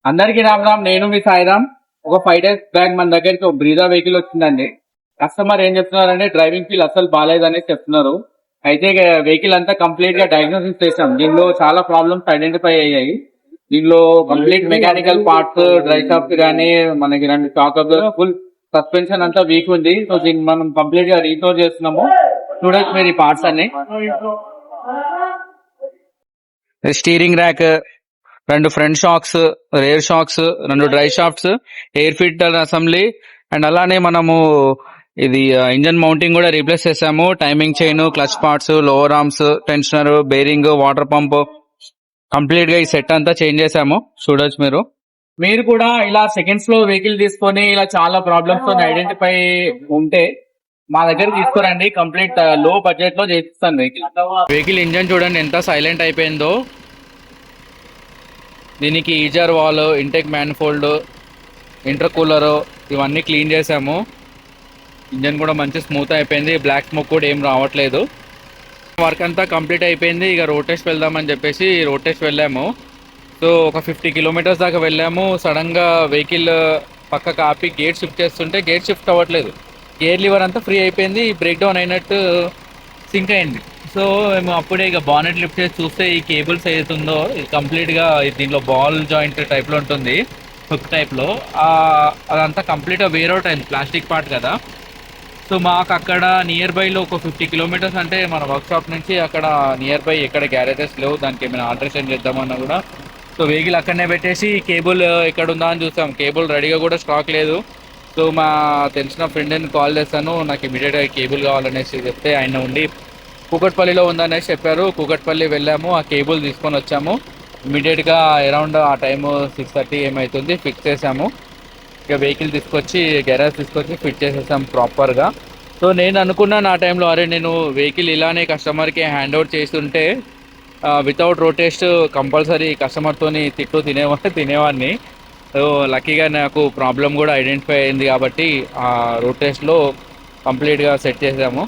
అందరికీ రామ్ రామ్. నేను మీ సాయిరామ్. ఒక 5 days బ్యాక్ మన దగ్గరికి ఒక బ్రీజా వెహికల్ వచ్చిందండి. కస్టమర్ ఏం చెప్తున్నారంటే డ్రైవింగ్ ఫీల్ అసలు బాగాలేదని చెప్తున్నారు. అయితే వెహికల్ అంతా కంప్లీట్ గా డయాగ్నోసిస్ చేసాం. దీనిలో చాలా ప్రాబ్లమ్స్ ఐడెంటిఫై అయ్యాయి. దీనిలో complete mechanical parts, dry shaft గానీ, మనకి 2 షాక్ అబ్జర్వర్స్, ఫుల్ సస్పెన్షన్ అంతా వీక్ ఉంది. సో దీన్ని మనం కంప్లీట్ గా రీస్టోర్ చేస్తున్నాము. చూడొచ్చు మీరు ఈ పార్ట్స్ అన్ని. Steering rack, 2 front shocks, rear shocks, 2 drive shafts, air filter assembly, and అలానే మనము ఇది ఇంజన్ మౌంటింగ్ కూడా రీప్లేస్ చేసాము. Timing chain, clutch parts, lower arms, tensioner, bearing, water pump, complete గా ఈ సెట్ అంతా చేంజ్ చేసాము. చూడొచ్చు మీరు కూడా ఇలా సెకండ్స్ లో వెహికల్ తీసుకొని ఇలా చాలా ప్రాబ్లమ్స్ తో ఐడెంటిఫై ఉంటే మా దగ్గర తీసుకోరండి. కంప్లీట్ లో బడ్జెట్ లో చేపిస్తాను వెహికల్ ఇంజన్ చూడండి ఎంత సైలెంట్ అయిపోయిందో. దీనికి ఈజర్ వాల్, ఇంటెక్ మ్యాన్ఫోల్డ్, ఇంటర్ కూలర్ ఇవన్నీ క్లీన్ చేసాము. ఇంజన్ కూడా మంచి స్మూత్ అయిపోయింది. బ్లాక్ స్మోక్ కూడా ఏం రావట్లేదు. వర్క్ అంతా కంప్లీట్ అయిపోయింది. ఇక రోడ్ టెస్ట్ వెళ్దామని చెప్పేసి రోడ్ టెస్ట్ వెళ్ళాము. సో ఒక 50 kilometers దాకా వెళ్ళాము. సడన్గా వెహికల్ పక్కకు ఆపి గేట్ షిఫ్ట్ చేస్తుంటే గేట్ షిఫ్ట్ అవ్వట్లేదు. గేర్ లివర్ అంతా ఫ్రీ అయిపోయింది. బ్రేక్ డౌన్ అయినట్టు సింక్ అయింది. సో మేము అప్పుడే ఇక బానెట్ లిఫ్ట్ చేసి చూస్తే ఈ కేబుల్స్ ఏదైతుందో ఇది కంప్లీట్గా దీనిలో బాల్ జాయింట్ టైప్లో ఉంటుంది, హుక్ టైప్లో. అదంతా కంప్లీట్గా వేరౌట్ అయింది, ప్లాస్టిక్ పార్ట్ కదా. సో మాకు అక్కడ నియర్ బైలో ఒక 50 kilometers అంటే మన వర్క్షాప్ నుంచి అక్కడ నియర్ బై ఎక్కడ గ్యారేజెస్ లేవు. దానికి ఏమైనా ఆల్టరేషన్ చేద్దామన్నా కూడా సో వెహికల్ అక్కడనే పెట్టేసి కేబుల్ ఎక్కడ ఉందా అని చూసాం. కేబుల్ రెడీగా కూడా స్టాక్ లేదు. సో మా తెలిసిన ఫ్రెండ్ని కాల్ చేస్తాను, నాకు ఇమీడియట్గా కేబుల్ కావాలనేసి చెప్తే ఆయన ఉండి కూకట్పల్లిలో ఉందనేసి చెప్పారు. కూకట్పల్లి వెళ్ళాము, ఆ కేబుల్ తీసుకొని వచ్చాము. ఇమీడియట్గా అరౌండ్ ఆ టైము 6:30 ఏమవుతుంది, ఫిక్స్ చేసాము. ఇక వెహికల్ తీసుకొచ్చి గ్యారేజ్ తీసుకొచ్చి ఫిట్ చేసేసాం ప్రాపర్గా. సో నేను అనుకున్నాను ఆ టైంలో, అరే నేను వెహికల్ ఇలానే కస్టమర్కి హ్యాండ్ ఓవర్ చేస్తుంటే వితౌట్ రోడ్ టెస్ట్ కంపల్సరీ కస్టమర్తోని తినేవాడిని. సో లక్కీగా నాకు ప్రాబ్లం కూడా ఐడెంటిఫై అయింది కాబట్టి ఆ రోడ్ టెస్ట్లో కంప్లీట్గా సెట్ చేసాము.